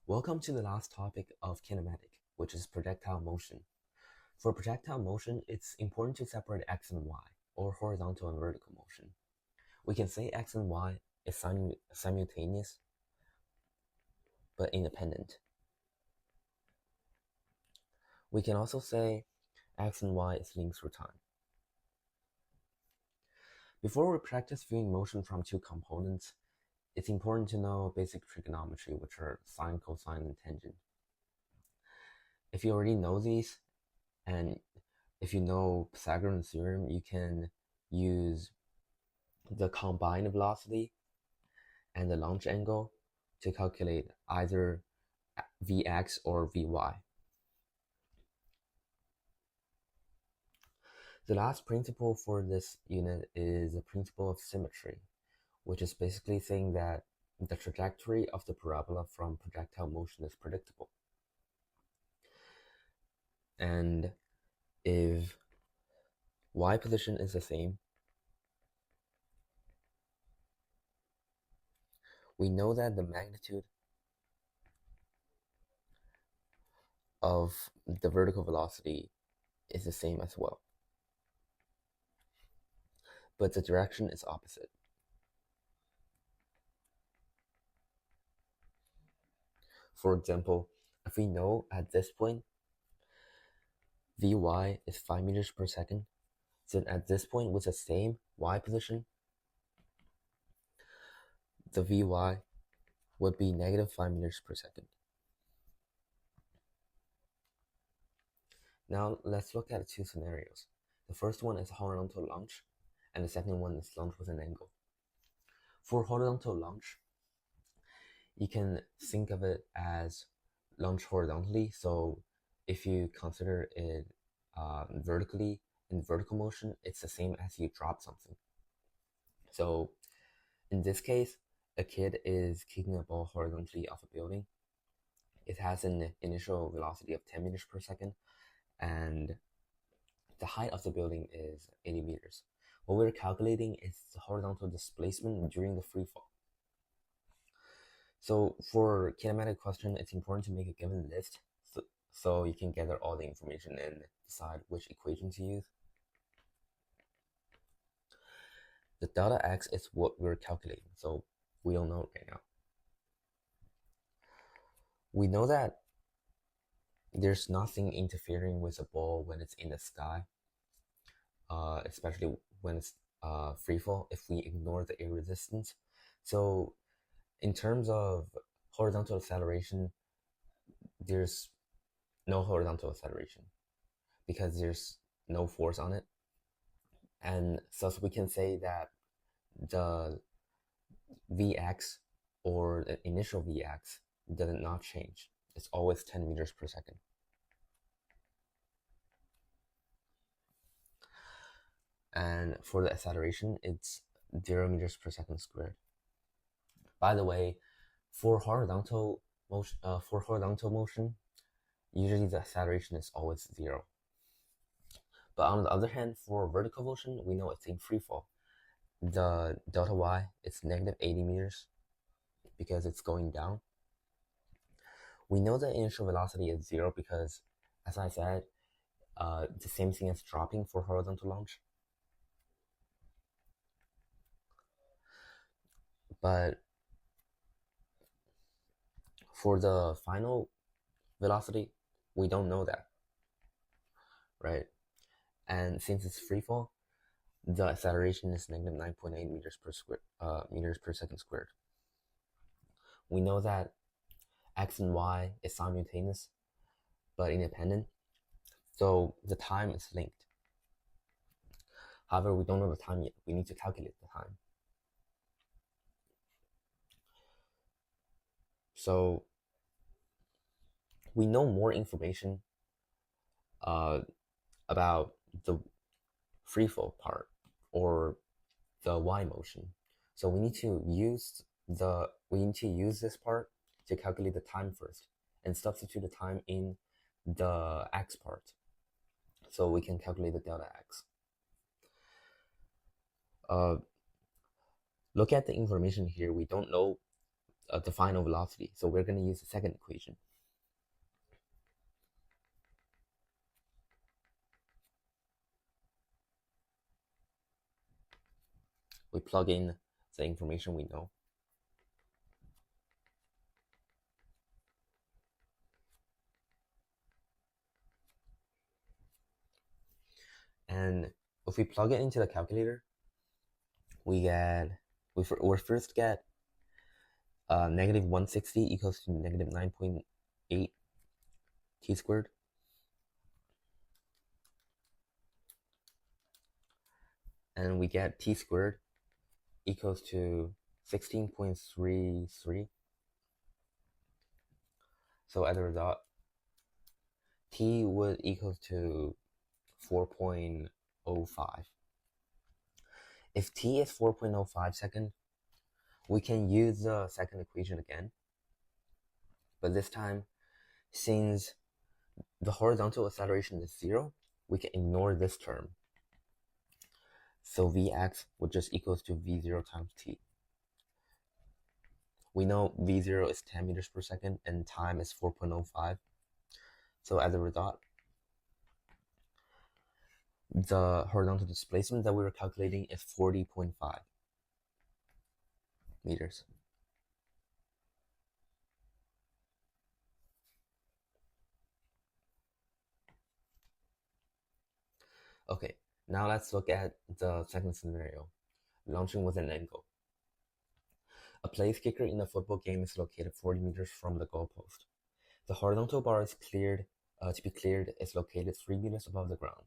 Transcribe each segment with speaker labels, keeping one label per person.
Speaker 1: Welcome to the last topic of kinematic, which is projectile motion. For projectile motion, it's important to separate x and y, or horizontal and vertical motion. We can say x and y is simultaneous, but independent. We can also say x and y is linked through time. Before we practice viewing motion from two components, it's important to know basic trigonometry, which are sine, cosine, and tangent. If you already know these, and if you know Pythagorean theorem, you can use the combined velocity and the launch angle to calculate either Vx or Vy. The last principle for this unit is the principle of symmetry, which is basically saying that the trajectory of the parabola from projectile motion is predictable. And if y position is the same, we know that the magnitude of the vertical velocity is the same as well, but the direction is opposite. For example, if we know at this point Vy is 5 meters per second, then at this point with the same y position, the Vy would be negative 5 meters per second. Now let's look at two scenarios. The first one is horizontal launch, and the second one is launch with an angle. For horizontal launch, you can think of it as launch horizontally. So if you consider it vertically, in vertical motion, it's the same as you drop something. So in this case, a kid is kicking a ball horizontally off a building. It has an initial velocity of 10 meters per second, and the height of the building is 80 meters. What we're calculating is the horizontal displacement during the free fall. So for kinematic question, it's important to make a given list so you can gather all the information and decide which equation to use. The delta x is what we're calculating, so we don't know right now. We know that there's nothing interfering with the ball when it's in the sky, especially when it's free fall, if we ignore the air resistance. So in terms of horizontal acceleration, there's no horizontal acceleration because there's no force on it. And thus we can say that the Vx or the initial Vx does not change. It's always 10 meters per second. And for the acceleration, it's 0 meters per second squared. By the way, for horizontal motion, usually the acceleration is always 0. But on the other hand, for vertical motion, we know it's in free fall. The delta y is negative 80 meters because it's going down. We know the initial velocity is 0 because, as I said, the same thing as dropping for horizontal launch. But for the final velocity, we don't know that, right? And since it's free fall, the acceleration is negative 9.8 meters per second squared. We know that x and y is simultaneous but independent, so the time is linked. However, we don't know the time yet. We need to calculate the time. So we know more information about the free fall part or the y motion. So we need to use this part to calculate the time first and substitute the time in the x part so we can calculate the delta x. Look at the information here. We don't know the final velocity. So we're going to use the second equation. We plug in the information we know. And if we plug it into the calculator, we first get negative 160 equals to negative 9.8 t squared. And we get t squared equals to 16.33. So as a result, t would equal to 4.05. If t is 4.05 seconds, we can use the second equation again. But this time, since the horizontal acceleration is 0, we can ignore this term. So Vx would just equals to V0 times t. We know V0 is 10 meters per second and time is 4.05. So as a result, the horizontal displacement that we were calculating is 40.5 meters. Okay, now let's look at the second scenario, launching with an angle. A place kicker in a football game is located 40 meters from the goalpost. The horizontal bar is cleared. To be cleared is located 3 meters above the ground.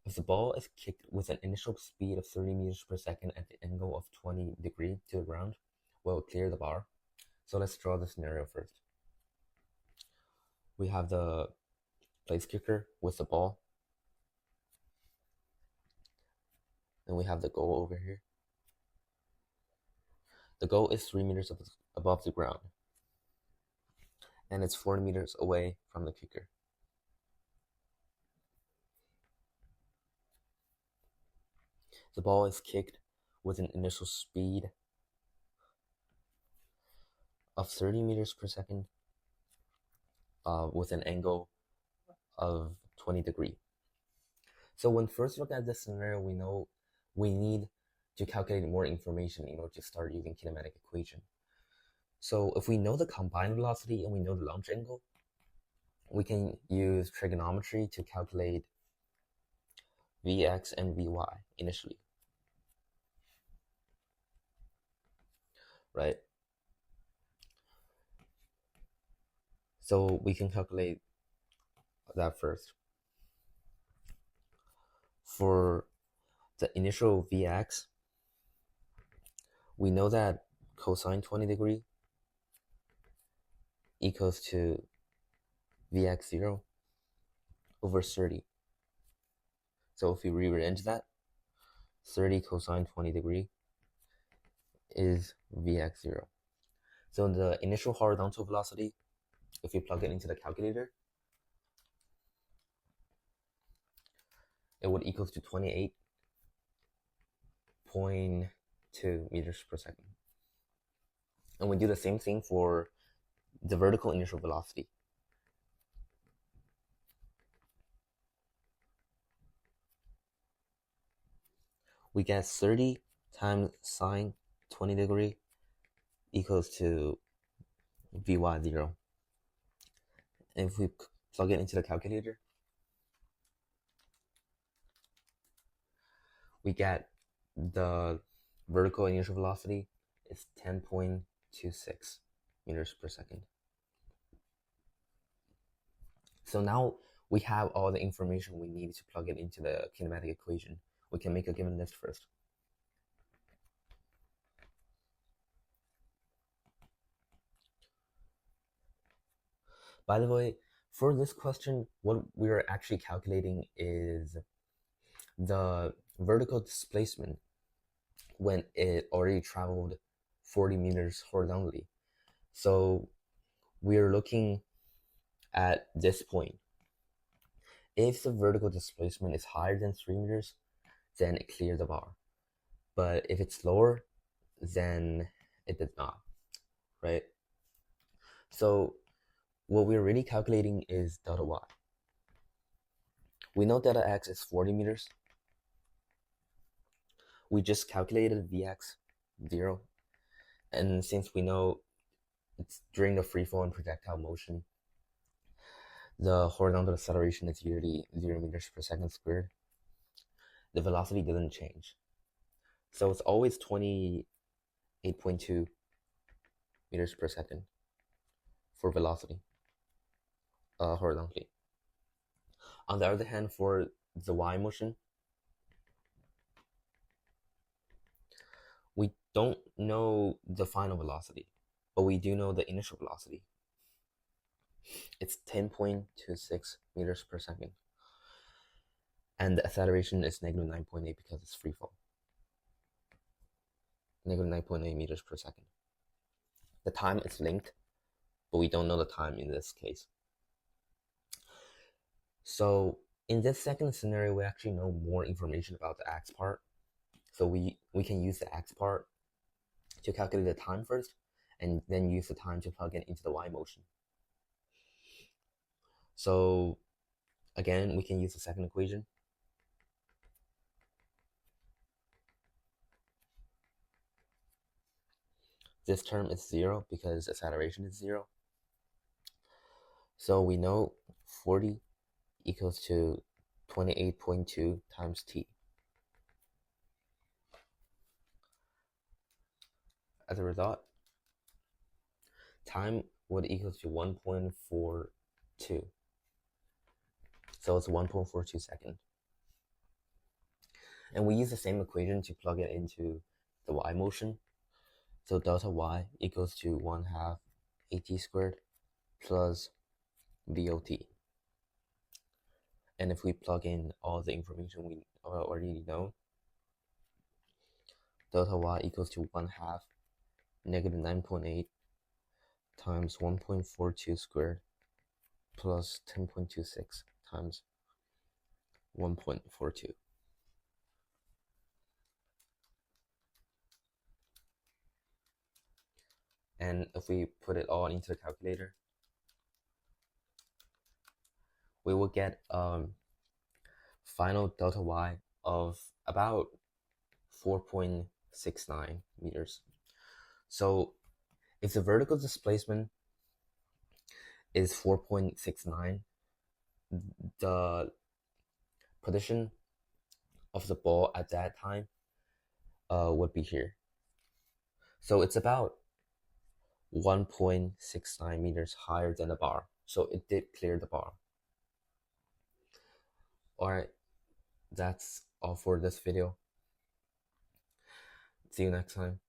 Speaker 1: If the ball is kicked with an initial speed of 30 meters per second at the angle of 20 degrees to the ground, will it clear the bar? So let's draw the scenario first. We have the place kicker with the ball. And we have the goal over here. The goal is 3 meters above the ground. And it's 40 meters away from the kicker. The ball is kicked with an initial speed of 30 meters per second with an angle of 20 degrees. So when first look at this scenario, we know we need to calculate more information in order to start using kinematic equation. So if we know the combined velocity and we know the launch angle, we can use trigonometry to calculate Vx and Vy initially. Right? So we can calculate that first. For the initial Vx, we know that cosine 20 degree equals to Vx0 over 30. So if we rearrange that, 30 cosine 20 degree is Vx0. So the initial horizontal velocity, if we plug it into the calculator, it would equal to 28.2 meters per second. And we do the same thing for the vertical initial velocity. We get 30 times sine 20 degree equals to Vy0. And if we plug it into the calculator, we get the vertical initial velocity is 10.26 meters per second. So now we have all the information we need to plug it into the kinematic equation. We can make a given list first. By the way, for this question, what we're actually calculating is the vertical displacement when it already traveled 40 meters horizontally. So we're looking at this point. If the vertical displacement is higher than 3 meters, then it clears the bar. But if it's lower, then it did not. right? So what we're really calculating is delta y. We know delta x is 40 meters. We just calculated Vx 0. And since we know it's during the free fall and projectile motion, the horizontal acceleration is usually 0 meters per second squared. The velocity doesn't change. So it's always 28.2 meters per second for velocity horizontally. On the other hand, for the y motion, we don't know the final velocity, but we do know the initial velocity. It's 10.26 meters per second. And the acceleration is negative 9.8 because it's free fall. Negative 9.8 meters per second. The time is linked, but we don't know the time in this case. So in this second scenario, we actually know more information about the x part. So we can use the x part to calculate the time first, and then use the time to plug it into the y motion. So again, we can use the second equation. This term is 0 because acceleration is 0. So we know 40 equals to 28.2 times t. As a result, time would equal to 1.42. So it's 1.42 seconds. And we use the same equation to plug it into the y motion. So delta y equals to 1/2 at squared plus VOT. And if we plug in all the information we already know, delta y equals to 1/2 negative 9.8 times 1.42 squared plus 10.26 times 1.42. And if we put it all into the calculator, we will get final delta y of about 4.69 meters. So if the vertical displacement is 4.69, the position of the ball at that time would be here. So it's about 1.69 meters higher than the bar. So it did clear the bar. Alright, that's all for this video. See you next time.